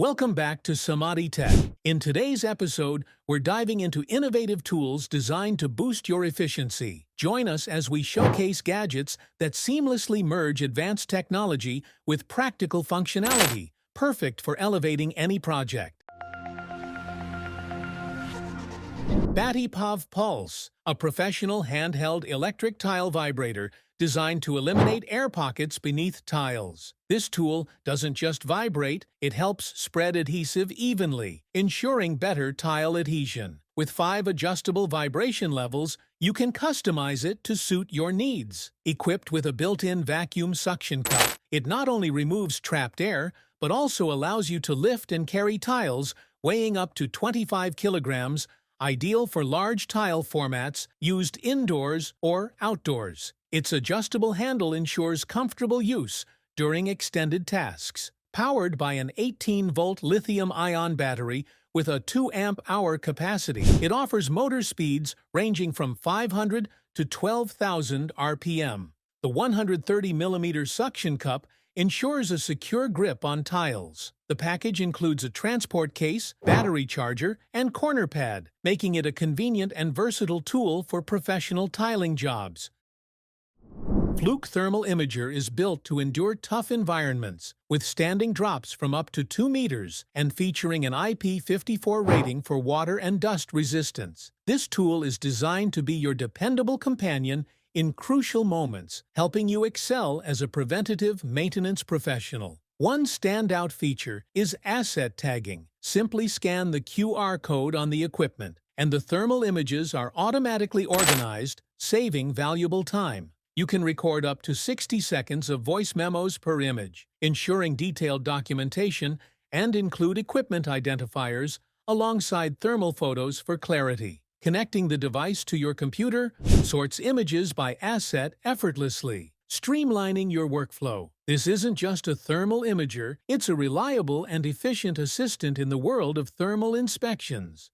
Welcome back to samaditech. In today's episode, we're diving into innovative tools designed to boost your efficiency. Join us as we showcase gadgets that seamlessly merge advanced technology with practical functionality, perfect for elevating any project. BATTIPAV Pulse, a professional handheld electric tile vibrator designed to eliminate air pockets beneath tiles. This tool doesn't just vibrate, it helps spread adhesive evenly, ensuring better tile adhesion. With 5 adjustable vibration levels, you can customize it to suit your needs. Equipped with a built-in vacuum suction cup, it not only removes trapped air, but also allows you to lift and carry tiles weighing up to 25 kilograms, ideal for large tile formats used indoors or outdoors. Its adjustable handle ensures comfortable use during extended tasks. Powered by an 18-volt lithium-ion battery with a 2-amp-hour capacity, it offers motor speeds ranging from 500 to 12,000 RPM. The 130mm suction cup ensures a secure grip on tiles. The package includes a transport case, battery charger, and corner pad, making it a convenient and versatile tool for professional tiling jobs. Fluke Thermal Imager is built to endure tough environments, withstanding drops from up to 2 meters and featuring an IP54 rating for water and dust resistance. This tool is designed to be your dependable companion in crucial moments, helping you excel as a preventative maintenance professional. One standout feature is asset tagging. Simply scan the QR code on the equipment, and the thermal images are automatically organized, saving valuable time. You can record up to 60 seconds of voice memos per image, ensuring detailed documentation, and include equipment identifiers alongside thermal photos for clarity. Connecting the device to your computer sorts images by asset effortlessly, streamlining your workflow. This isn't just a thermal imager, it's a reliable and efficient assistant in the world of thermal inspections.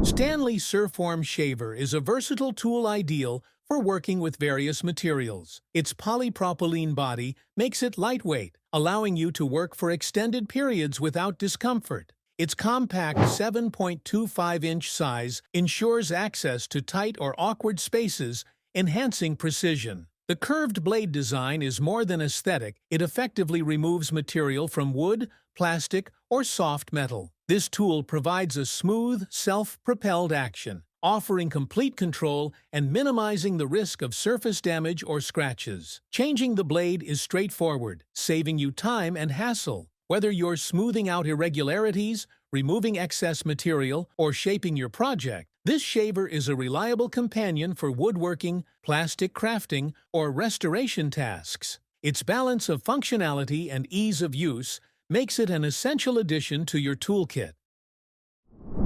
Stanley Surform Shaver is a versatile tool ideal for working with various materials. Its polypropylene body makes it lightweight, allowing you to work for extended periods without discomfort. Its compact 7.25-inch size ensures access to tight or awkward spaces, enhancing precision. The curved blade design is more than aesthetic, it effectively removes material from wood, plastic, or soft metal. This tool provides a smooth, self-propelled action, offering complete control and minimizing the risk of surface damage or scratches. Changing the blade is straightforward, saving you time and hassle. Whether you're smoothing out irregularities, removing excess material, or shaping your project, this shaver is a reliable companion for woodworking, plastic crafting, or restoration tasks. Its balance of functionality and ease of use makes it an essential addition to your toolkit.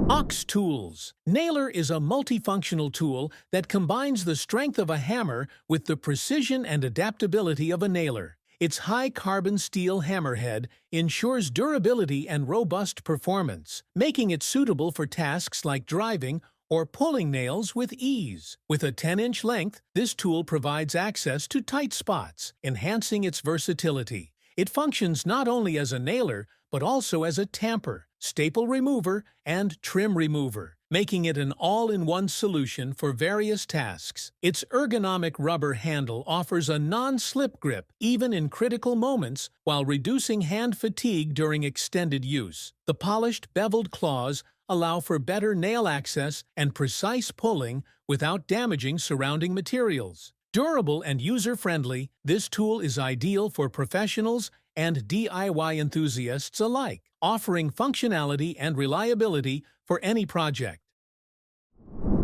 Ox Tools. Nailer is a multifunctional tool that combines the strength of a hammer with the precision and adaptability of a nailer. Its high-carbon steel hammerhead ensures durability and robust performance, making it suitable for tasks like driving or pulling nails with ease. With a 10-inch length, this tool provides access to tight spots, enhancing its versatility. It functions not only as a nailer, but also as a tamper, staple remover, and trim remover, making it an all-in-one solution for various tasks. Its ergonomic rubber handle offers a non-slip grip even in critical moments while reducing hand fatigue during extended use. The polished beveled claws allow for better nail access and precise pulling without damaging surrounding materials. Durable and user-friendly, this tool is ideal for professionals and DIY enthusiasts alike, offering functionality and reliability for any project.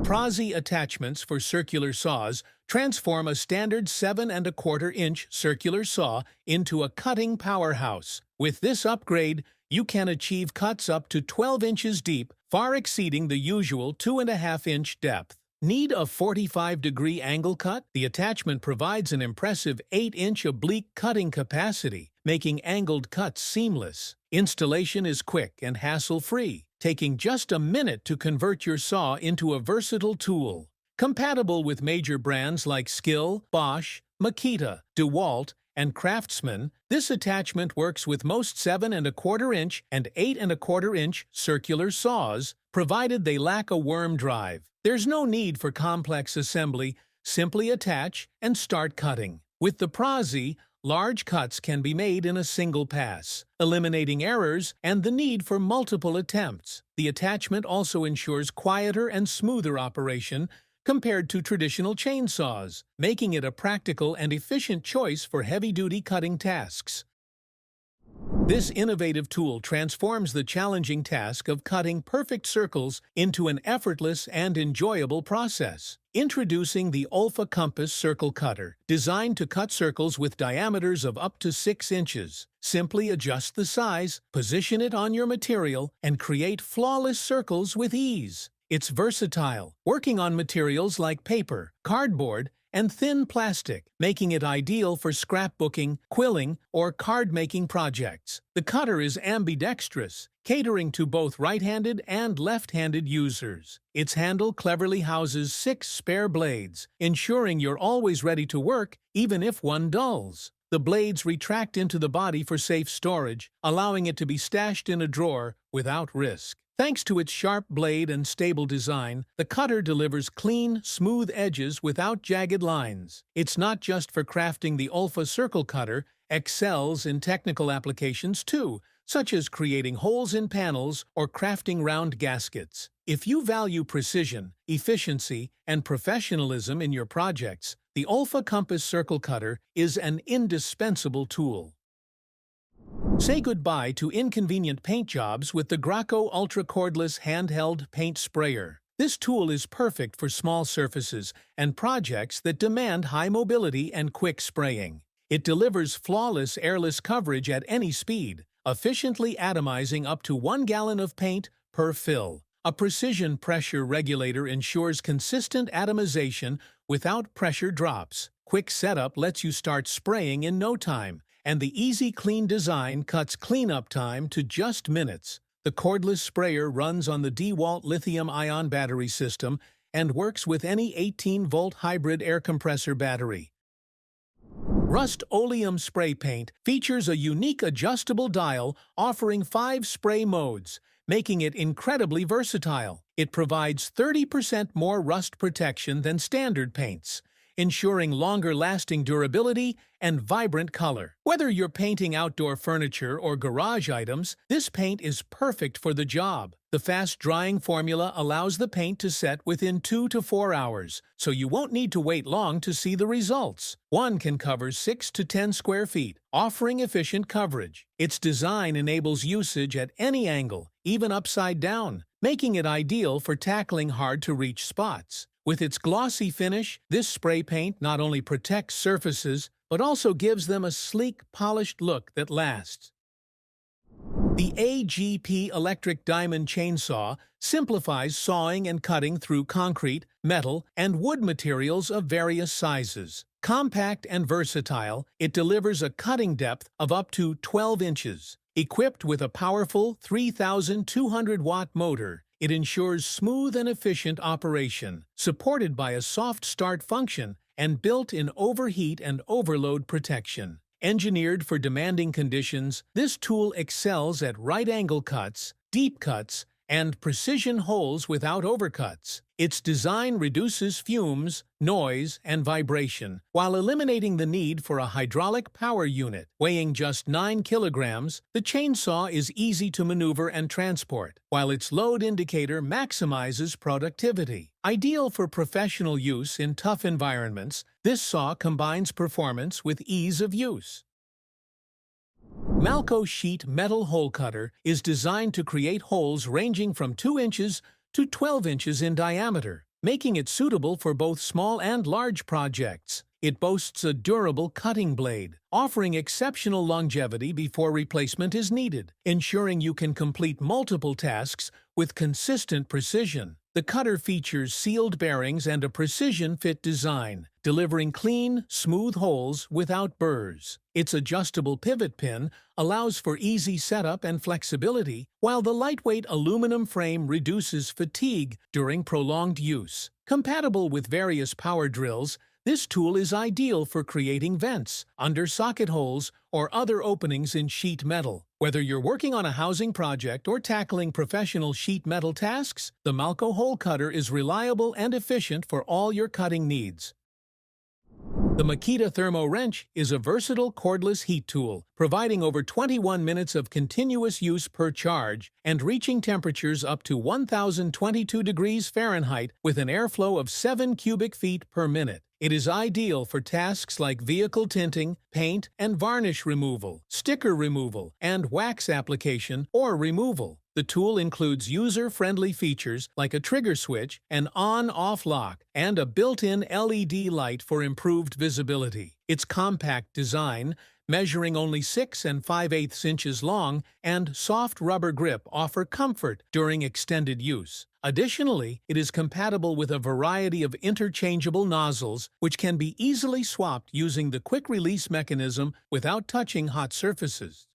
Prazi attachments for circular saws transform a standard 7¼ inch circular saw into a cutting powerhouse. With this upgrade, you can achieve cuts up to 12 inches deep, far exceeding the usual 2½ inch depth. Need a 45-degree angle cut? The attachment provides an impressive 8-inch oblique cutting capacity, making angled cuts seamless. Installation is quick and hassle-free, taking just a minute to convert your saw into a versatile tool. Compatible with major brands like Skill, Bosch, Makita, DeWalt, and Craftsman, this attachment works with most 7¼ inch and 8¼ inch circular saws, provided they lack a worm drive. There's no need for complex assembly, simply attach and start cutting. With the Prazi, large cuts can be made in a single pass, eliminating errors and the need for multiple attempts. The attachment also ensures quieter and smoother operation compared to traditional chainsaws, making it a practical and efficient choice for heavy-duty cutting tasks. This innovative tool transforms the challenging task of cutting perfect circles into an effortless and enjoyable process. Introducing the Olfa Compass Circle Cutter, designed to cut circles with diameters of up to 6 inches. Simply adjust the size, position it on your material, and create flawless circles with ease. It's versatile, working on materials like paper, cardboard, and thin plastic, making it ideal for scrapbooking, quilling, or card-making projects. The cutter is ambidextrous, catering to both right-handed and left-handed users. Its handle cleverly houses 6 spare blades, ensuring you're always ready to work, even if one dulls. The blades retract into the body for safe storage, allowing it to be stashed in a drawer without risk. Thanks to its sharp blade and stable design, the cutter delivers clean, smooth edges without jagged lines. It's not just for crafting. The Olfa Circle Cutter excels in technical applications too, such as creating holes in panels or crafting round gaskets. If you value precision, efficiency, and professionalism in your projects, the Olfa Compass Circle Cutter is an indispensable tool. Say goodbye to inconvenient paint jobs with the Graco Ultra Cordless Handheld Paint Sprayer. This tool is perfect for small surfaces and projects that demand high mobility and quick spraying. It delivers flawless airless coverage at any speed, efficiently atomizing up to 1 gallon of paint per fill. A precision pressure regulator ensures consistent atomization without pressure drops. Quick setup lets you start spraying in no time, and the easy clean design cuts cleanup time to just minutes. The cordless sprayer runs on the DeWalt lithium-ion battery system and works with any 18-volt hybrid air compressor battery. Rust-Oleum Spray Paint features a unique adjustable dial offering 5 spray modes, making it incredibly versatile. It provides 30% more rust protection than standard paints, ensuring longer-lasting durability and vibrant color. Whether you're painting outdoor furniture or garage items, this paint is perfect for the job. The fast-drying formula allows the paint to set within 2 to 4 hours, so you won't need to wait long to see the results. One can cover 6 to 10 square feet, offering efficient coverage. Its design enables usage at any angle, even upside down, making it ideal for tackling hard-to-reach spots. With its glossy finish, this spray paint not only protects surfaces, but also gives them a sleek, polished look that lasts. The AGP Electric Diamond Chainsaw simplifies sawing and cutting through concrete, metal, and wood materials of various sizes. Compact and versatile, it delivers a cutting depth of up to 12 inches. Equipped with a powerful 3,200-watt motor, it ensures smooth and efficient operation, supported by a soft start function and built-in overheat and overload protection. Engineered for demanding conditions, this tool excels at right-angle cuts, deep cuts, and precision holes without overcuts. Its design reduces fumes, noise, and vibration, while eliminating the need for a hydraulic power unit. Weighing just 9 kilograms, the chainsaw is easy to maneuver and transport, while its load indicator maximizes productivity. Ideal for professional use in tough environments, this saw combines performance with ease of use. MALCO Sheet Metal Hole Cutter is designed to create holes ranging from 2 inches to 12 inches in diameter, making it suitable for both small and large projects. It boasts a durable cutting blade, offering exceptional longevity before replacement is needed, ensuring you can complete multiple tasks with consistent precision. The cutter features sealed bearings and a precision-fit design, delivering clean, smooth holes without burrs. Its adjustable pivot pin allows for easy setup and flexibility, while the lightweight aluminum frame reduces fatigue during prolonged use. Compatible with various power drills, This tool is ideal for creating vents, under socket holes, or other openings in sheet metal. Whether you're working on a housing project or tackling professional sheet metal tasks, the MALCO hole cutter is reliable and efficient for all your cutting needs. The Makita Thermo Wrench is a versatile cordless heat tool, providing over 21 minutes of continuous use per charge and reaching temperatures up to 1022 degrees Fahrenheit with an airflow of 7 cubic feet per minute. It is ideal for tasks like vehicle tinting, paint and varnish removal, sticker removal, and wax application or removal. The tool includes user-friendly features like a trigger switch, an on-off lock, and a built-in LED light for improved visibility. Its compact design, measuring only 6 5/8 inches long, and soft rubber grip offer comfort during extended use. Additionally, it is compatible with a variety of interchangeable nozzles, which can be easily swapped using the quick-release mechanism without touching hot surfaces.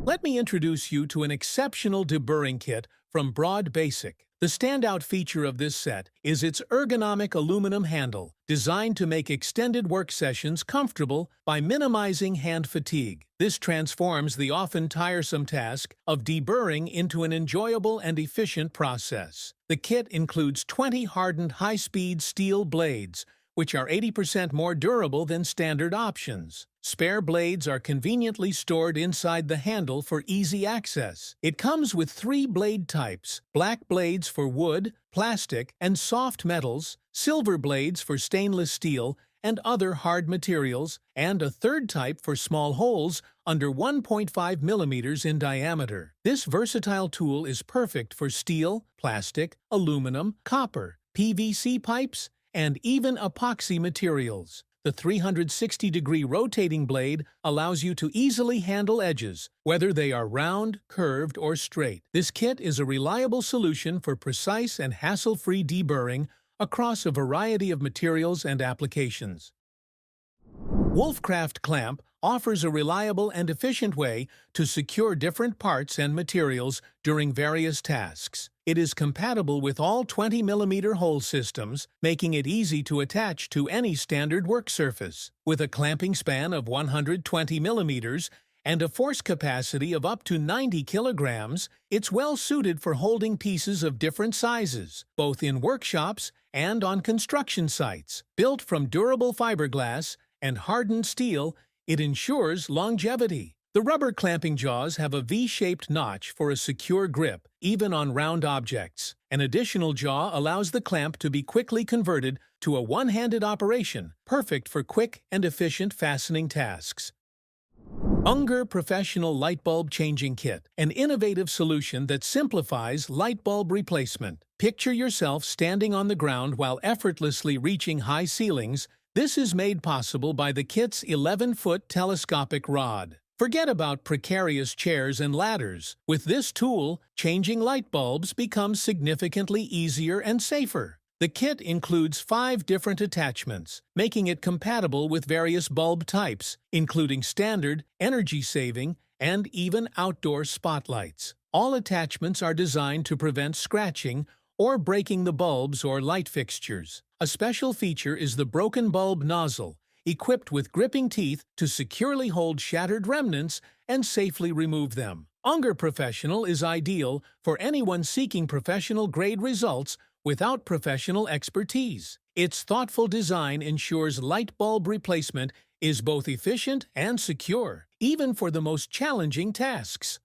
Let me introduce you to an exceptional deburring kit from Broad Basic. The standout feature of this set is its ergonomic aluminum handle, designed to make extended work sessions comfortable by minimizing hand fatigue. This transforms the often tiresome task of deburring into an enjoyable and efficient process. The kit includes 20 hardened high-speed steel blades, which are 80% more durable than standard options. Spare blades are conveniently stored inside the handle for easy access. It comes with 3 blade types: black blades for wood, plastic, and soft metals, silver blades for stainless steel and other hard materials, and a third type for small holes under 1.5 millimeters in diameter. This versatile tool is perfect for steel, plastic, aluminum, copper, PVC pipes, and even epoxy materials. The 360-degree rotating blade allows you to easily handle edges, whether they are round, curved, or straight. This kit is a reliable solution for precise and hassle-free deburring across a variety of materials and applications. Wolfcraft Clamp offers a reliable and efficient way to secure different parts and materials during various tasks. It is compatible with all 20mm hole systems, making it easy to attach to any standard work surface. With a clamping span of 120 millimeters and a force capacity of up to 90 kilograms, it's well suited for holding pieces of different sizes, both in workshops and on construction sites. Built from durable fiberglass and hardened steel, it ensures longevity. The rubber clamping jaws have a V-shaped notch for a secure grip, even on round objects. An additional jaw allows the clamp to be quickly converted to a one-handed operation, perfect for quick and efficient fastening tasks. Unger Professional Light Bulb Changing Kit, an innovative solution that simplifies light bulb replacement. Picture yourself standing on the ground while effortlessly reaching high ceilings. This is made possible by the kit's 11-foot telescopic rod. Forget about precarious chairs and ladders. With this tool, changing light bulbs becomes significantly easier and safer. The kit includes 5 different attachments, making it compatible with various bulb types, including standard, energy-saving, and even outdoor spotlights. All attachments are designed to prevent scratching or breaking the bulbs or light fixtures. A special feature is the broken bulb nozzle, equipped with gripping teeth to securely hold shattered remnants and safely remove them. Unger Professional is ideal for anyone seeking professional-grade results without professional expertise. Its thoughtful design ensures light bulb replacement is both efficient and secure, even for the most challenging tasks.